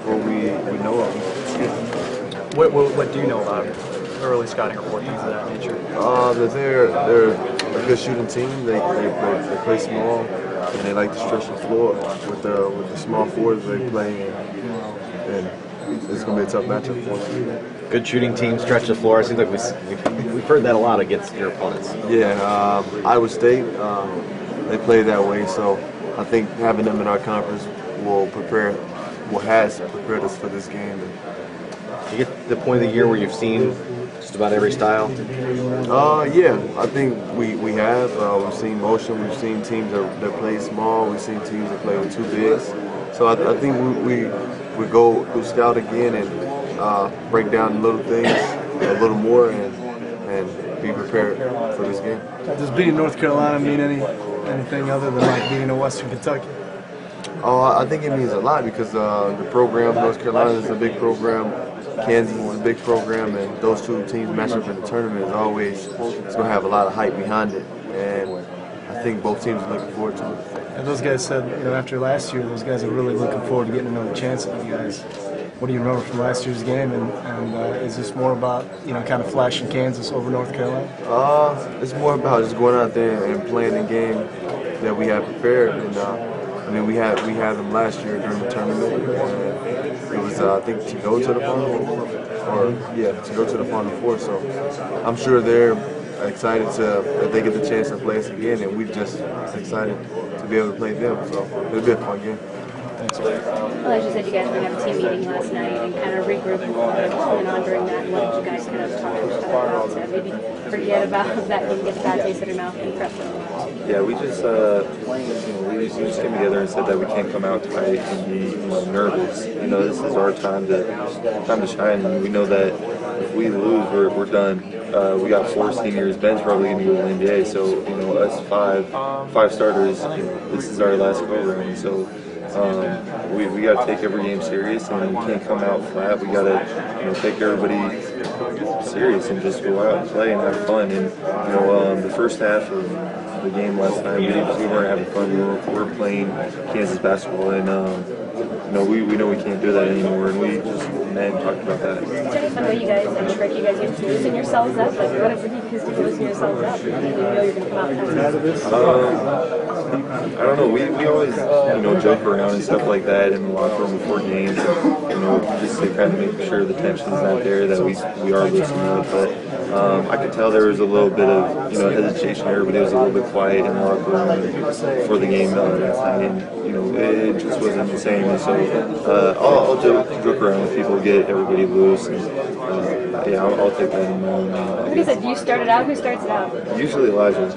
before we know them. What do you know about early scouting report, things of that nature? That they're a good shooting team. They play small, and they like to stretch the floor with the small forwards they play, and it's going to be a tough matchup for us. Good shooting team, stretch the floor. It seems like we've heard that a lot against your opponents. Yeah, Iowa State, they play that way, so I think having them in our conference has prepared us for this game. Do you get to the point of the year where you've seen just about every style? Yeah, I think we have. We've seen motion. We've seen teams that play small. We've seen teams that play with two bigs. So I think we go through scout again and break down little things a little more and be prepared for this game. Does beating North Carolina mean anything other than like beating a Western Kentucky? I think it means a lot because the program, North Carolina is a big program, Kansas is a big program, and those two teams matching up in the tournament is always going to have a lot of hype behind it, and I think both teams are looking forward to it. And those guys said, after last year, those guys are really looking forward to getting another chance at you guys. What do you remember from last year's game, and is this more about, kind of flashing Kansas over North Carolina? It's more about just going out there and playing the game that we have prepared, and we had them last year during the tournament. It was, I think, to go to the Final Four, to go to the Final Four. So I'm sure they're excited that they get the chance to play us again, and we're just excited to be able to play them. So it'll be a fun game. Well, as you said, you guys were going to have a team meeting last night and kind of regroup and what went on during that. What did you guys kind of talk to each other about to maybe forget about that and get a bad taste in your mouth and prep for them? Yeah, we just came together and said that we can't come out tonight and be nervous. This is our time to shine, and we know that if we lose, we're done. We got 4 seniors. Ben's probably going to go to the NBA, so us five starters, this is our last go round. So we got to take every game serious, and we can't come out flat. We got to take everybody serious and just go out and play and have fun. And the first half of the game last night, we weren't having fun. We were playing Kansas basketball, and we know we can't do that anymore, and we just met and talked about that. Is there any fun way you guys used to loosen yourselves up? Like, what if you used to loosen yourselves up? You know you're going to come out I don't know. We always joke around and stuff like that in the locker room before games, just to kind of make sure the tension's not there, that we are loosening up. But I could tell there was a little bit of hesitation. Everybody was a little bit quiet in the locker room before the game last night, and it just wasn't the same. And so I'll joke around with people, get everybody loose, and I'll take that in my own. Like I said, do you start it out? Who starts it out? Usually Elijah,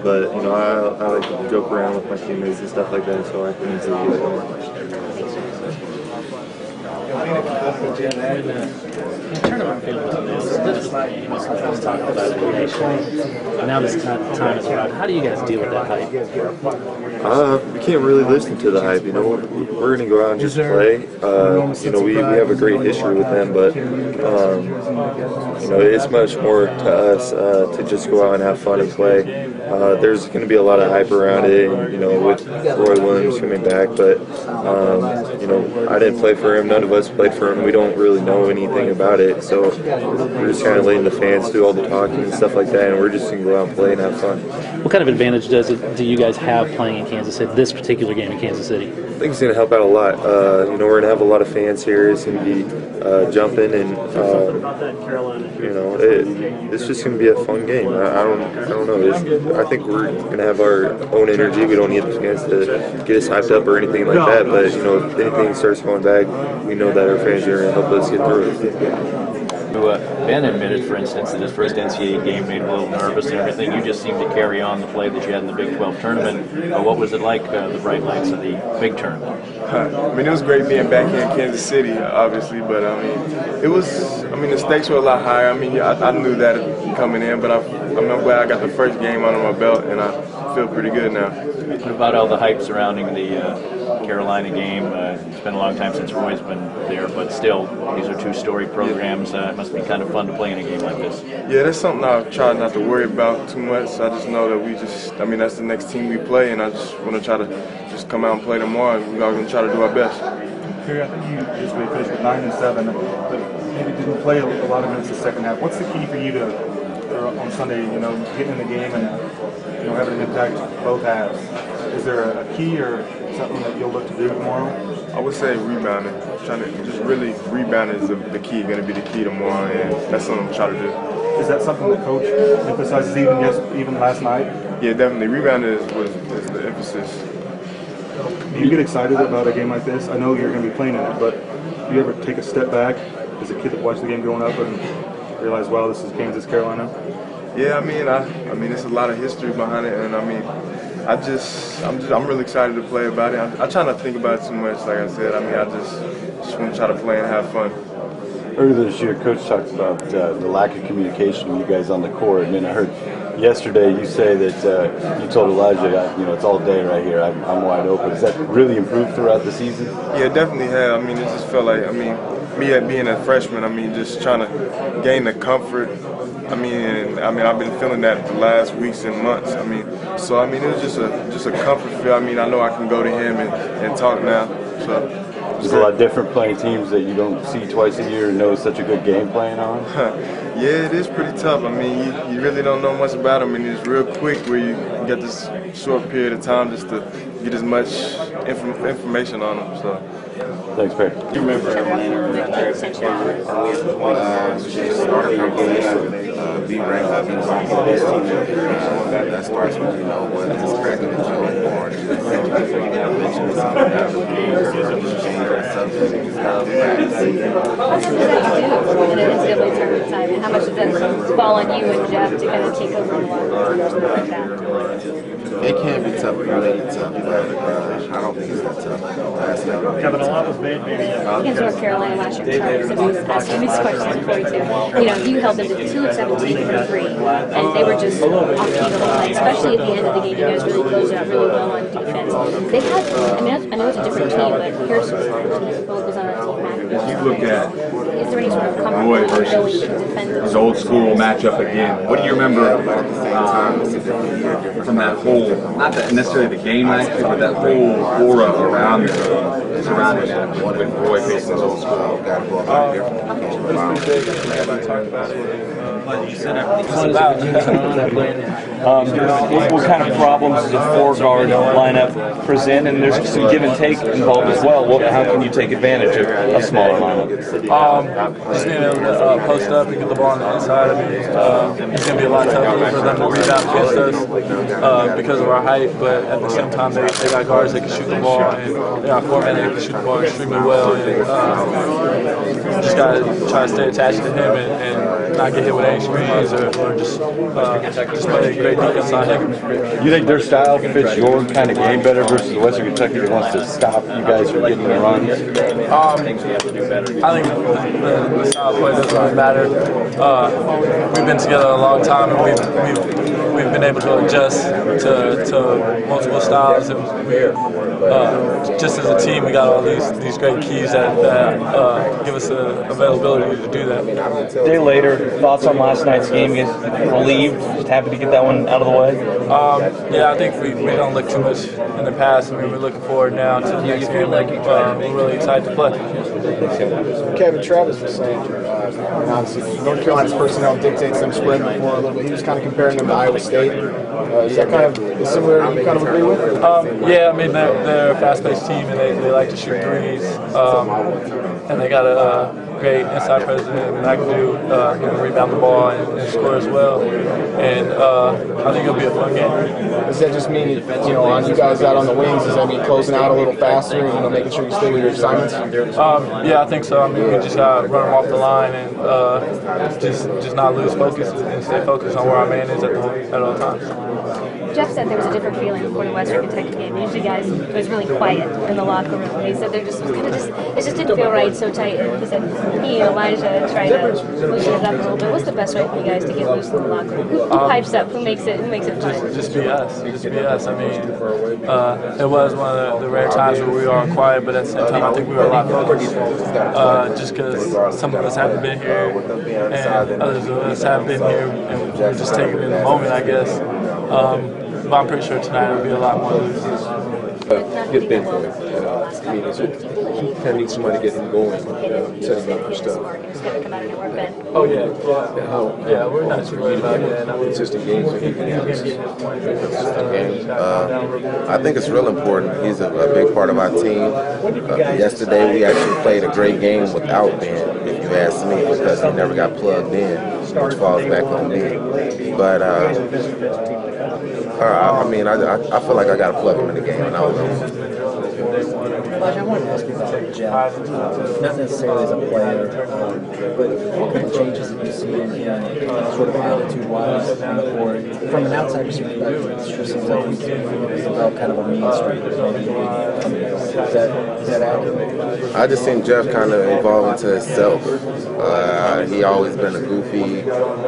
but I like to joke around with my teammates and stuff like that, so I can easily get it going. In tournament field with this, you sometimes talk about it. Now this time is around. How do you guys deal with that hype? We can't really listen to the hype. We're going to go out and just play. We have a great history with them, but it's much more to us to just go out and have fun and play. There's going to be a lot of hype around it, with Roy Williams coming back, but I didn't play for him. None of us played for him. We don't really know anything about it, so we're just kind of letting the fans do all the talking and stuff like that, and we're just going to go out and play and have fun. What kind of advantage do you guys have playing in Kansas City, this particular game in Kansas City? I think it's going to help out a lot. We're going to have a lot of fans here. It's going to be jumping, and it's just going to be a fun game. I don't know. I think we're going to have our own energy. We don't need the fans to get us hyped up or anything like that. But if anything starts going bad, we know that our fans are going to help us get through it. Ben admitted, for instance, that his first NCAA game made him a little nervous and everything. You just seemed to carry on the play that you had in the Big 12 tournament. What was it like, the bright lights of the big tournament? It was great being back here in Kansas City, obviously, but the stakes were a lot higher. I knew that coming in, but I'm glad I got the first game under my belt, and I feel pretty good now. What about all the hype surrounding the Carolina game? It's been a long time since Roy's been there, but still, these are 2 storied programs. It must be kind of fun to play in a game like this. Yeah, that's something I try not to worry about too much. I just know that that's the next team we play, and I just want to try to just come out and play tomorrow, and we're going to try to do our best. period. I think you basically finished with 9 and 7, but maybe didn't play a lot of minutes the second half. What's the key for you on Sunday, getting in the game and, having an impact both halves? Is there a key or something that you'll look to do tomorrow? I would say rebounding. Trying to just really rebounding is the key, going to be the key tomorrow, and that's something I'm trying to do. Is that something that Coach emphasizes even last night? Yeah, definitely. Rebounding is the emphasis. Do you get excited about a game like this? I know you're going to be playing in it, but do you ever take a step back as a kid that watched the game growing up and realize, wow, this is Kansas, Carolina? Yeah, I mean, there's a lot of history behind it, and I'm really excited to play about it. I try not to think about it too much, like I said. I just want to try to play and have fun. Earlier this year, Coach talked about the lack of communication with you guys on the court, and then I heard yesterday you say that you told Elijah, it's all day right here. I'm wide open. Has that really improved throughout the season? Yeah, it definitely has. It just felt like, me being a freshman, just trying to gain the comfort. I've been feeling that the last weeks and months. It was just a comfort feel. I know I can go to him and talk now. So. It's a lot different playing teams that you don't see twice a year and know such a good game playing on. Yeah, it is pretty tough. You really don't know much about them, and it's real quick where you get this short period of time just to get as much information on them. So. Thanks, Perry. Do you remember Atlanta? Started your game, be ranked up as the best team that starts with what is cracking the joint born. How much does that fall on you and Jeff to kind of take over a lot like that? It can be tough, really tough, but I don't think it's that tough. Kevin, a lot was made maybe. Against North Carolina last year, Charles, and he was asking these questions before you too. You held them to 2 of 17 for 3, and they were just off key the whole night. Especially at the end of the game, you guys really closed out really well on defense. They had, I know it's a different team, but here's what goes on our team. You look at Is there any sort of comfortability to defend his old school matchup again. What do you remember from that whole, not that necessarily the game last year, but that whole aura around surrounding that with Roy facing his old school? What kind of problems does a 4-guard lineup present? And there's some give and take involved as well. How can you take advantage of a smaller lineup? Just being able to post up and get the ball on the inside. It's going to be a lot tougher for them to rebound against us because of our height, but at the same time, they got guards that can shoot the ball, and they got 4 men that can shoot the ball extremely well. And just got to try to stay attached to him and not get hit with any screens or just play great defense on him. You think their style fits your kind of game better versus Western Kentucky that wants to stop you guys from getting the runs? I think the style of play doesn't really matter. We've been together a long time, and we've been able to adjust to multiple styles, and just as a team, we got all these great keys that give us the availability to do that. A day later, thoughts on last night's game? You guys relieved? Just happy to get that one out of the way? Yeah, I think we don't look too much in the past. We're looking forward now to the next game. We're really excited to play. Kevin, Travis was saying, obviously, North Carolina's personnel dictates them spreading the floor a little bit. He was kind of comparing them to Iowa State. Is that kind of a similarity you kind of agree with? Yeah, they're a fast-paced team, and they like to shoot threes. And they got a great inside president that can do rebound the ball and score as well. And I think it'll be a fun game. Does that just mean, on you guys out on the wings, does that mean closing out a little faster, making sure you stay with your assignments? Yeah, I think so. We just got to run them off the line and just not lose focus and stay focused on where our man is at all times. Jeff said there was a different feeling before the Western Kentucky game. Usually, guys, it was really quiet in the locker room. He said it just didn't feel right, so tight. And he said he and Elijah tried to loosen it up a little bit. What's the best way for you guys to get loose in the locker room? Who pipes up? Who makes it fun? Just be us. Just be us. It was one of the rare times where we were quiet, but at the same time, I think we were a lot focused. Just because some of us haven't been here, and others of us have been here, and we're just taking it in the moment, I guess. But I'm pretty sure tonight it'll be a lot more loose. Get mean, he kind of needs somebody to get him going, set him up for stuff. Oh yeah, we're not too worried about that. Consistent games that he can have. I think it's real important. He's a big part of our team. Yesterday we actually played a great game without Ben, if you ask me, because he never got plugged in, which falls back on me. But I mean, I feel like I got to plug him in the game, and I will. Elijah, I wanted to ask you about Jeff, not necessarily as a player, but what kind of changes have you seen in him, sort of attitude-wise on the court? From an outside perspective, it sure seems like he's developed kind of a mean streak. Is that accurate? I just seen Jeff kind of evolve into himself. He always been a goofy,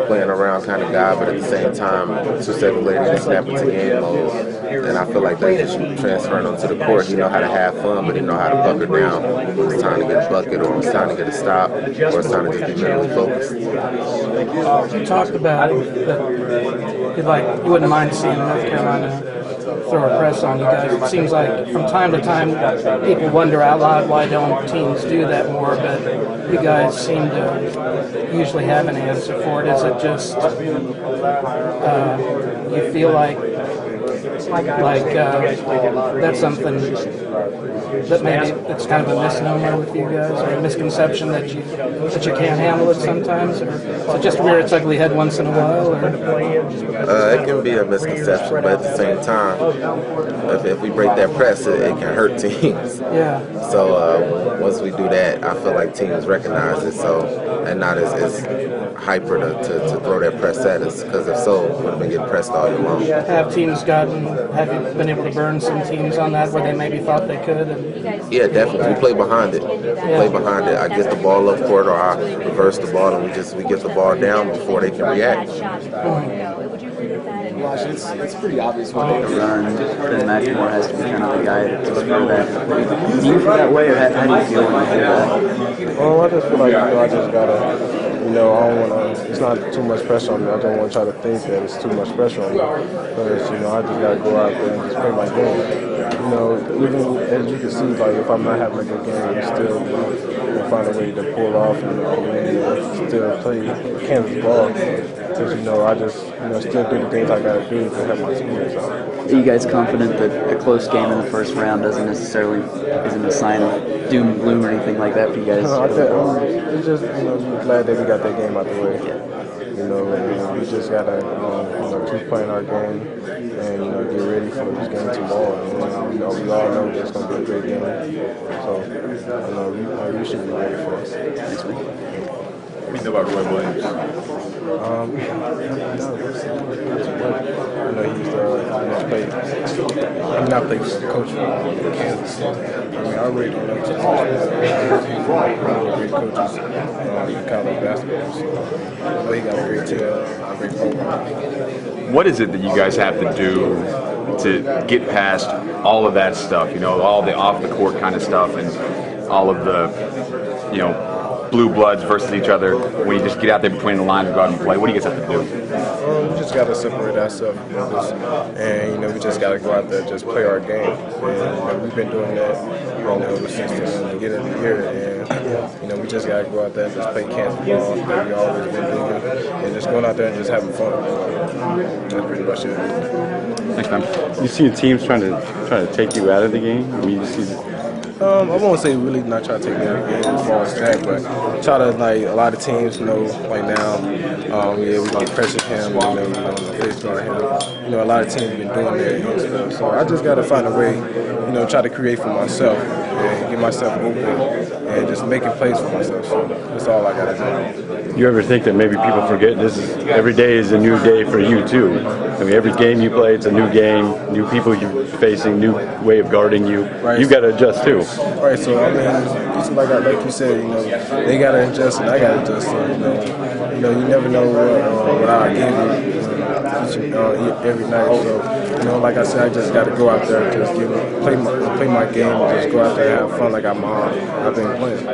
playing around kind of guy, but at the same time, susceptibility to snap into game mode. And I feel like that's just transferring onto the court. He know how to have fun, but he know how to buck her down when it's time to get a bucket, or when it's time to get a stop, or it's time to just be mentally focused. You talked about that you wouldn't mind seeing North Carolina throw a press on you guys. It seems like from time to time people wonder out loud why don't teams do that more, but you guys seem to usually have an answer for it. Is it just you feel like that's something that maybe it's kind of a misnomer with you guys, or a misconception that you can't handle it sometimes, or is it just rear its ugly head once in a while? Or? It can be a misconception, but at the same time, if we break that press, it can hurt teams. Yeah. So once we do that, I feel like teams recognize it, and not as hyper to throw that press at us, because if so, we would have been getting pressed all year long. Have you been able to burn some teams on that where they maybe thought they could? Yeah, definitely. We play behind it. I get the ball up court, or I reverse the ball, and we get the ball down before they can react. It's pretty obvious what they've done. And McLemore has to be kind of the guy to throw that. Do you feel that way, or how do you feel when you hear that? Well, I just feel like I just gotta. I don't want to, it's not too much pressure on me. I don't want to try to think that it's too much pressure on me. Because, I just got to go out there and just play my game. Even as you can see, like, if I'm not having a good game, I'm still find a way to pull off and still play Kansas ball. Because, I just, still do the things I got to do to help my teammates out. Are you guys confident that a close game in the first round isn't a sign of doom and gloom or anything like that for you guys? No, it's just, we're glad that we got that game out the way. We just got to, keep playing our game and, get ready for this game tomorrow. And, we all know it's going to be a great game. So, we should be ready for it. What do you know about Roy Williams? I'm not playing coach for Kansas. I really don't know too much. Great coaches in college basketball. So he got a great team, a great program. What is it that you guys have to do to get past all of that stuff? All the off the court kind of stuff, and all of the, blue bloods versus each other, when you just get out there between the lines and go out and play? What do you guys have to do? We just got to separate ourselves from this, and we just got to go out there and just play our game. And we've been doing that, since the beginning of the year. And we just got to go out there and just play Kansas ball that we always been doing, and just going out there and just having fun. That's pretty much it. Thanks, man. You see teams trying to take you out of the game? I mean, you see. I won't say really not trying to take me out of the game as far as that, but try to, a lot of teams, like now, we can pressure him, face guard him. A lot of teams have been doing that and stuff. So I just got to find a way, try to create for myself and get myself open and just making plays for myself. So that's all I got to do. You ever think that maybe people forget every day is a new day for you too? I mean, every game you play, it's a new game, new people you're facing, new way of guarding you. Right. You got to adjust too. Right. So I mean, it's like you said, they got to adjust and I got to adjust. So, you never know what I'll give you every night. So like I said, I just got to go out there and just play my game and just go out there and have fun like I've been playing.